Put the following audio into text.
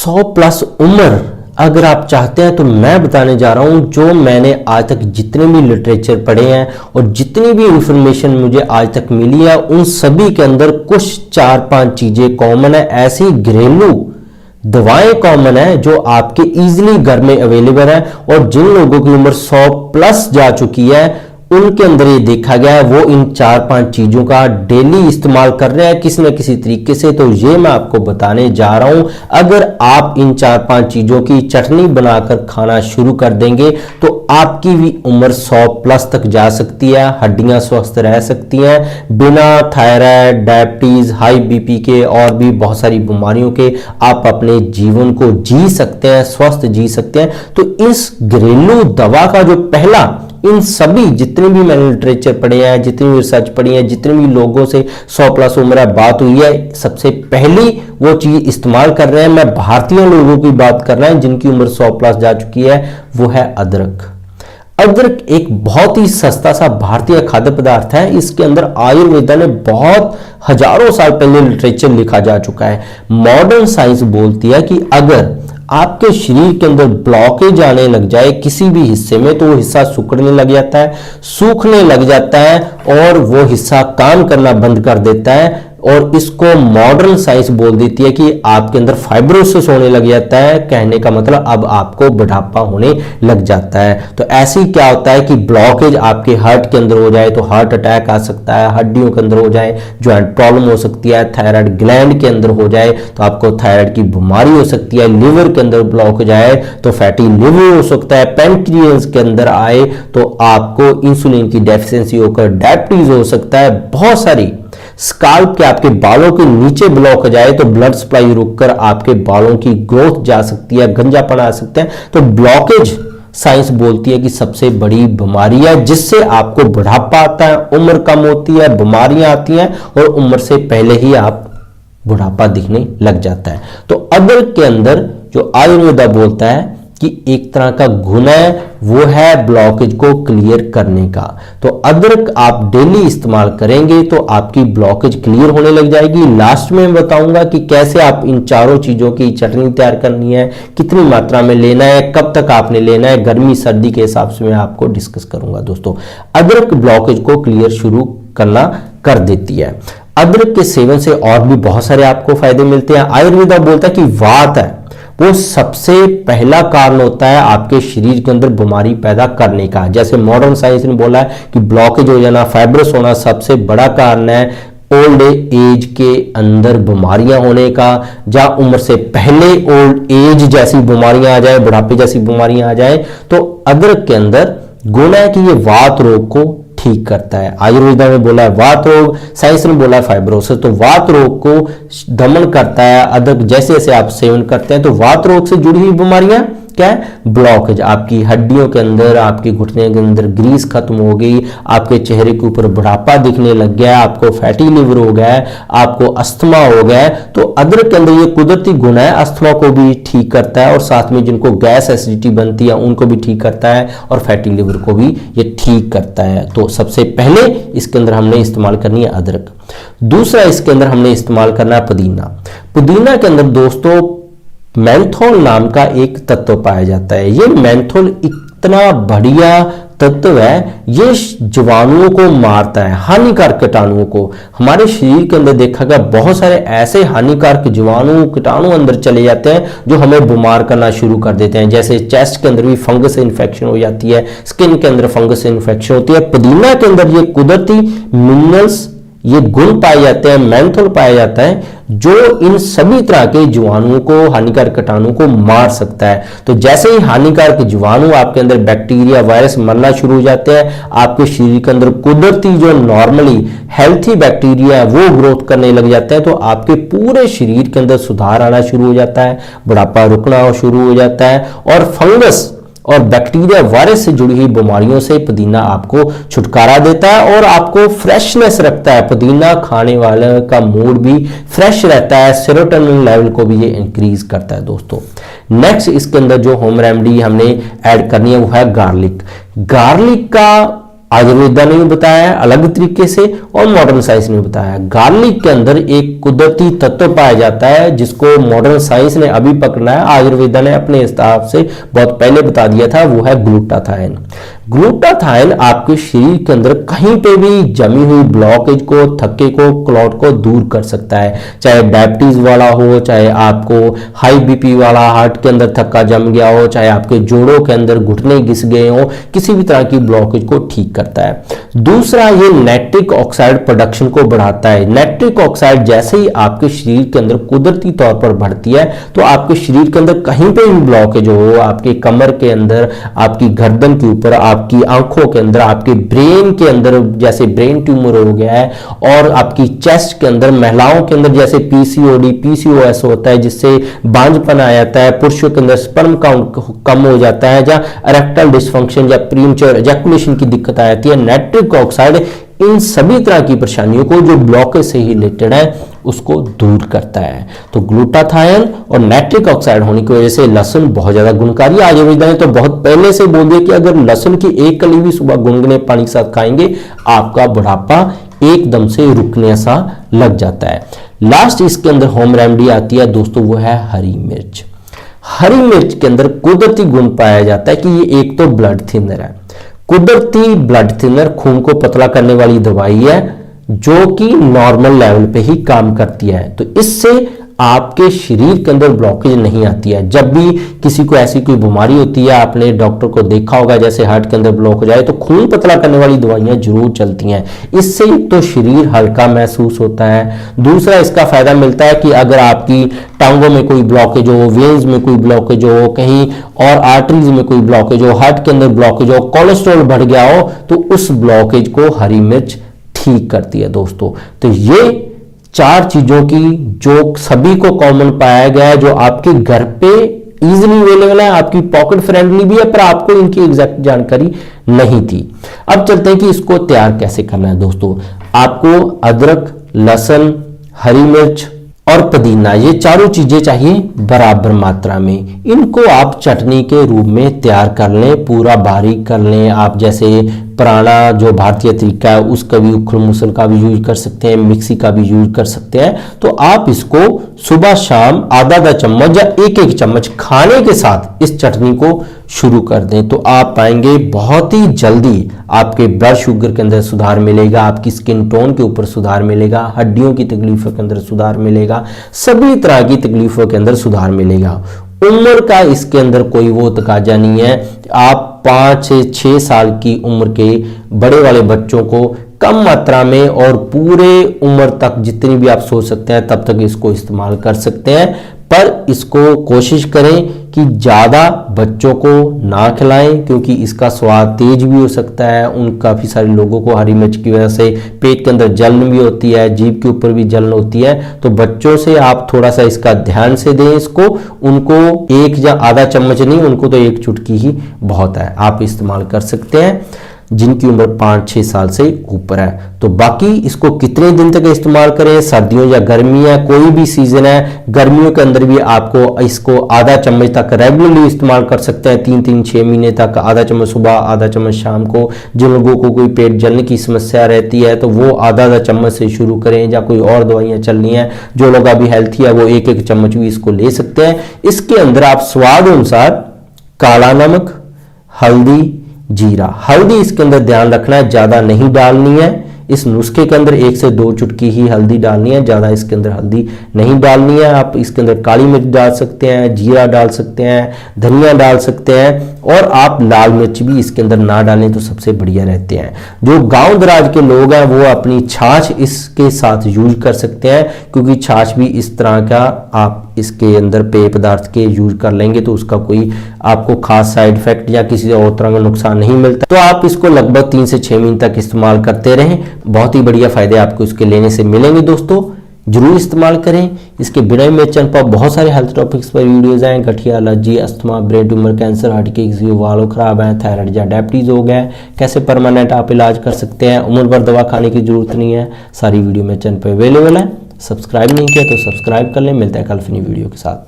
100 plus उम्र अगर आप चाहते हैं तो मैं बताने जा रहा हूं जो मैंने आज तक जितने भी लिटरेचर पढ़े हैं और जितनी भी इंफॉर्मेशन मुझे आज तक मिली है उन सभी के अंदर कुछ 4-5 चीजें कॉमन है। ऐसी घरेलू दवाएं कॉमन है जो आपके इजीली घर में अवेलेबल है और जिन लोगों की उम्र 100 प्लस जा चुकी है उनके अंदर ये देखा गया है वो इन 4-5 चीजों का डेली इस्तेमाल कर रहे हैं किसी न किसी तरीके से। तो ये मैं आपको बताने जा रहा हूं। अगर आप इन 4-5 चीजों की चटनी बनाकर खाना शुरू कर देंगे तो आपकी भी उम्र 100 प्लस तक जा सकती है, हड्डियां स्वस्थ रह सकती हैं, बिना थायराइड, डायबिटीज, हाई बीपी के और भी बहुत सारी बीमारियों के आप अपने जीवन को जी सकते हैं, स्वस्थ जी सकते हैं। तो इस घरेलू दवा का जो पहला, इन सभी जितने भी मैंने लिटरेचर पढ़े हैं, जितनी भी रिसर्च पढ़ी है, जितने भी लोगों से 100 प्लस उम्र बात हुई है, सबसे पहली वो चीज इस्तेमाल कर रहे हैं, मैं भारतीय लोगों की बात कर रहा हूं जिनकी उम्र 100 प्लस जा चुकी है, वो है अदरक। अदरक एक बहुत ही सस्ता सा भारतीय खाद्य पदार्थ है। इसके अंदर आयुर्वेदा ने बहुत हजारों साल पहले लिटरेचर लिखा जा चुका है। मॉडर्न साइंस बोलती है कि अगर आपके शरीर के अंदर ब्लॉकेज आने लग जाए किसी भी हिस्से में तो वो हिस्सा सिकुड़ने लग जाता है, सूखने लग जाता है और वो हिस्सा काम करना बंद कर देता है और इसको मॉडर्न साइंस बोल देती है कि आपके अंदर फाइब्रोसिस होने लग जाता है। कहने का मतलब अब आपको बुढ़ापा होने लग जाता है। तो ऐसे ही क्या होता है कि ब्लॉकेज आपके हार्ट के अंदर हो जाए तो हार्ट अटैक आ सकता है, हड्डियों के अंदर हो जाए जॉइंट प्रॉब्लम हो सकती है, थायराइड ग्लैंड के अंदर हो जाए तो आपको थायराइड की बीमारी हो सकती है, लिवर के अंदर ब्लॉक हो जाए तो फैटी लिवर हो सकता है, पैंक्रियास के अंदर आए तो आपको इंसुलिन की डेफिशिएंसी होकर डायबिटीज हो सकता है। बहुत सारी स्काल्प के आपके बालों के नीचे ब्लॉक हो जाए तो ब्लड सप्लाई रुककर आपके बालों की ग्रोथ जा सकती है, गंजापन आ सकता है। तो ब्लॉकेज साइंस बोलती है कि सबसे बड़ी बीमारी है जिससे आपको बुढ़ापा आता है, उम्र कम होती है, बीमारियां आती हैं और उम्र से पहले ही आप बुढ़ापा दिखने लग जाता है। तो अदरक के अंदर जो आयुर्वेदा बोलता है कि एक तरह का गुण है वो है ब्लॉकेज को क्लियर करने का। तो अदरक आप डेली इस्तेमाल करेंगे तो आपकी ब्लॉकेज क्लियर होने लग जाएगी। लास्ट में मैं बताऊंगा कि कैसे आप इन चारों चीजों की चटनी तैयार करनी है, कितनी मात्रा में लेना है, कब तक आपने लेना है, गर्मी सर्दी के हिसाब से मैं आपको डिस्कस करूंगा। दोस्तों, अदरक ब्लॉकेज को क्लियर शुरू करना कर देती है। अदरक के सेवन से और भी बहुत सारे आपको फायदे मिलते हैं। आयुर्वेदा बोलता है कि वात है वो सबसे पहला कारण होता है आपके शरीर के अंदर बीमारी पैदा करने का। जैसे मॉडर्न साइंस ने बोला है कि ब्लॉकेज हो जाना, फाइब्रस होना सबसे बड़ा कारण है ओल्ड एज के अंदर बीमारियां होने का। जहां उम्र से पहले ओल्ड एज जैसी बीमारियां आ जाए, बुढ़ापे जैसी बीमारियां आ जाए तो अदरक के अंदर गुण है कि ये वात रोग को ठीक करता है। आयुर्वेदा में बोला है वात रोग, साइंस ने बोला है फाइब्रोसिस। तो वात रोग को दमन करता है अदरक। जैसे जैसे आप सेवन करते हैं तो वात रोग से जुड़ी हुई बीमारियां क्या है, ब्लॉकेज, आपकी हड्डियों के अंदर, आपके घुटने के अंदर ग्रीस खत्म हो गई, आपके चेहरे के ऊपर बुढ़ापा दिखने लग गया, आपको फैटी लिवर हो गया है, आपको अस्थमा हो गया है। तो अदरक के अंदर ये कुदरती गुण है, अस्थमा को भी ठीक करता है और साथ में जिनको गैस एसिडिटी बनती है उनको भी ठीक करता है और फैटी लिवर को भी ये ठीक करता है। तो सबसे पहले इसके अंदर हमने इस्तेमाल करनी है अदरक। दूसरा इसके अंदर हमने इस्तेमाल करना है पुदीना। पुदीना के अंदर दोस्तों मेंथोल नाम का एक तत्व पाया जाता है। ये मेंथोल इतना बढ़िया तत्व है, ये जीवाणुओं को मारता है, हानिकारक कीटाणुओं को। हमारे शरीर के अंदर देखा गया बहुत सारे ऐसे हानिकारक जीवाणु कीटाणु अंदर चले जाते हैं जो हमें बीमार करना शुरू कर देते हैं। जैसे चेस्ट के अंदर भी फंगस इन्फेक्शन हो जाती है, स्किन के अंदर फंगस इन्फेक्शन होती है। पुदीना के अंदर ये कुदरती मिनरल्स, ये गुण पाए जाते हैं, मेंथोल पाया जाता है जो इन सभी तरह के जीवाणुओं को, हानिकारक कीटाणु को मार सकता है। तो जैसे ही हानिकारक जीवाणु आपके अंदर बैक्टीरिया, वायरस मरना शुरू हो जाते हैं, आपके शरीर के अंदर कुदरती जो नॉर्मली हेल्थी बैक्टीरिया है वो ग्रोथ करने लग जाते हैं। तो आपके पूरे शरीर के अंदर सुधार आना शुरू हो जाता है, बुढ़ापा रुकना शुरू हो जाता है और फंगस और बैक्टीरिया, वायरस से जुड़ी हुई बीमारियों से पुदीना आपको छुटकारा देता है और आपको फ्रेशनेस रखता है। पुदीना खाने वाले का मूड भी फ्रेश रहता है, सेरोटोनिन लेवल को भी ये इंक्रीज करता है। दोस्तों, नेक्स्ट इसके अंदर जो होम रेमेडी हमने ऐड करनी है वो है गार्लिक। गार्लिक का आयुर्वेदा ने भी बताया है अलग तरीके से और मॉडर्न साइंस ने बताया है। गार्लिक के अंदर एक कुदरती तत्व पाया जाता है जिसको मॉडर्न साइंस ने अभी पकड़ा है, आयुर्वेदा ने अपने हिसाब से बहुत पहले बता दिया था, वो है ग्लूटाथाइन। ग्लूटाथाइन आपके शरीर के अंदर कहीं पे भी जमी हुई ब्लॉकेज को, थक्के को, क्लॉट को दूर कर सकता है। चाहे डायबिटीज वाला हो, चाहे आपको हाई बीपी वाला, हार्ट के अंदर थक्का जम गया हो, चाहे आपके जोड़ों के अंदर घुटने घिस गए हो, किसी भी तरह की ब्लॉकेज को ठीक करता है। दूसरा, ये नाइट्रिक ऑक्साइड प्रोडक्शन को बढ़ाता है। नाइट्रिक ऑक्साइड जैसे ही आपके शरीर के अंदर कुदरती तौर पर बढ़ती है तो आपके शरीर के अंदर कहीं पे भी ब्लॉकेज हो, आपके कमर के अंदर, आपकी गर्दन के ऊपर, आपकी आंखों के अंदर, आपके ब्रेन के अंदर जैसे ब्रेन ट्यूमर हो गया है, और आपकी चेस्ट के अंदर, महिलाओं के अंदर जैसे पीसीओडी, पीसीओएस होता है जिससे बांझपन आ जाता है, पुरुषों के अंदर स्पर्म काउंट कम हो जाता है, या इरेक्टाइल डिसफंक्शन या प्रीमेच्योर एजैकुलेशन की दिक्कत आ जाती है। नाइट्रिक ऑक्साइड इन सभी तरह की परेशानियों को जो ब्लॉकेज से ही रिलेटेड है उसको दूर करता है। तो ग्लूटाथाइन और नाइट्रिक ऑक्साइड होने की वजह से लहसुन बहुत ज्यादा गुणकारी है। आयुर्वेदा ने तो बहुत पहले से बोल दिया कि अगर लहसुन की एक कली भी सुबह गुनगुने पानी के साथ खाएंगे आपका बुढ़ापा एकदम से रुकने सा लग जाता है। लास्ट इसके अंदर होम रेमेडी आती है दोस्तों, वो है हरी मिर्च। हरी मिर्च के अंदर कुदरती गुण पाया जाता है कि ये एक तो ब्लड थिनर है। कुदरती ब्लड थिनर खून को पतला करने वाली दवाई है जो कि नॉर्मल लेवल पे ही काम करती है। तो इससे आपके शरीर के अंदर ब्लॉकेज नहीं आती है। जब भी किसी को ऐसी कोई बीमारी होती है, आपने डॉक्टर को देखा होगा, जैसे हार्ट के अंदर ब्लॉक हो जाए तो खून पतला करने वाली दवाइयां जरूर चलती हैं। इससे एक तो शरीर हल्का महसूस होता है, दूसरा इसका फायदा मिलता है कि अगर आपकी टांगों में कोई ब्लॉकेज हो, वेन्स में कोई ब्लॉकेज हो, कहीं और आर्टरीज में कोई ब्लॉकेज हो, हार्ट के अंदर ब्लॉकेज हो, कोलेस्ट्रॉल बढ़ गया हो, तो उस ब्लॉकेज को हरी मिर्च ठीक करती है दोस्तों। तो ये चार चीजों की जो सभी को कॉमन पाया गया है, जो आपके घर पे इजीली अवेलेबल है, आपकी पॉकेट फ्रेंडली भी है, पर आपको इनकी एग्जैक्ट जानकारी नहीं थी। अब चलते हैं कि इसको तैयार कैसे करना है दोस्तों। आपको अदरक, लहसुन, हरी मिर्च और पुदीना, ये चारों चीजें चाहिए बराबर मात्रा में। इनको आप चटनी के रूप में तैयार कर लें, पूरा बारीक कर लें। आप जैसे पुराना जो भारतीय तरीका है उसका भी, उखड़ मुसल का भी यूज कर सकते हैं, मिक्सी का भी यूज कर सकते हैं। तो आप इसको सुबह शाम आधा चम्मच या एक चम्मच खाने के साथ इस चटनी को शुरू कर दें तो आप पाएंगे बहुत ही जल्दी आपके ब्लड शुगर के अंदर सुधार मिलेगा, आपकी स्किन टोन के ऊपर सुधार मिलेगा, हड्डियों की तकलीफों के अंदर सुधार मिलेगा, सभी तरह की तकलीफों के अंदर सुधार मिलेगा। उम्र का इसके अंदर कोई वो तकाजा नहीं है। आप 5 से 6 साल की उम्र के बड़े वाले बच्चों को कम मात्रा में और पूरे उम्र तक जितनी भी आप सोच सकते हैं तब तक इसको इस्तेमाल कर सकते हैं। पर इसको कोशिश करें कि ज़्यादा बच्चों को ना खिलाएं क्योंकि इसका स्वाद तेज भी हो सकता है। उन काफ़ी सारे लोगों को हरी मिर्च की वजह से पेट के अंदर जलन भी होती है, जीभ के ऊपर भी जलन होती है। तो बच्चों से आप थोड़ा सा इसका ध्यान से दें इसको। उनको 1 या आधा चम्मच नहीं, उनको तो 1 चुटकी ही बहुत है, आप इस्तेमाल कर सकते हैं जिनकी उम्र 5-6 साल से ऊपर है। तो बाकी इसको कितने दिन तक इस्तेमाल करें, सर्दियों या गर्मी है, कोई भी सीजन है, गर्मियों के अंदर भी आपको इसको आधा चम्मच तक रेगुलरली इस्तेमाल कर सकते हैं। 3-6 महीने तक आधा चम्मच सुबह, आधा चम्मच शाम को। जिन लोगों को कोई पेट जलने की समस्या रहती है तो वो आधा चम्मच से शुरू करें, या कोई और दवाइयाँ चलनी है। जो लोग अभी हेल्थी है वो 1-1 चम्मच भी इसको ले सकते हैं। इसके अंदर आप स्वाद अनुसार काला नमक, हल्दी, जीरा, हल्दी इसके अंदर ध्यान रखना है ज्यादा नहीं डालनी है। इस नुस्खे के अंदर 1 से 2 चुटकी ही हल्दी डालनी है, ज्यादा इसके अंदर हल्दी नहीं डालनी है। आप इसके अंदर काली मिर्च डाल सकते हैं, जीरा डाल सकते हैं, धनिया डाल सकते हैं, और आप लाल मिर्च भी इसके अंदर ना डालें तो सबसे बढ़िया रहते हैं। जो गांव दराज के लोग हैं वो अपनी छाछ इसके साथ यूज कर सकते हैं, क्योंकि छाछ भी इस तरह का आप इसके अंदर पेय पदार्थ के यूज कर लेंगे तो उसका कोई आपको खास साइड इफेक्ट या किसी और तरह का नुकसान नहीं मिलता। तो आप इसको लगभग 3 से 6 महीने तक इस्तेमाल करते रहें, बहुत ही बढ़िया फायदे आपको इसके लेने से मिलेंगे। दोस्तों जरूर इस्तेमाल करें। इसके बिना ही मेरे चैनल पर बहुत सारे हेल्थ टॉपिक्स पर वीडियोज हैं। गठिया, allergy, asthma, brain tumour, cancer, heart के किसी वालों खराब है, थायराइड या डायबिटीज हो गया, कैसे परमानेंट आप इलाज कर सकते हैं, उम्र भर दवा खाने की जरूरत नहीं है। सारी वीडियो मेरे चैनल पर अवेलेबल है। सब्सक्राइब नहीं किया तो सब्सक्राइब कर लें। मिलता है कल फिर वीडियो के साथ।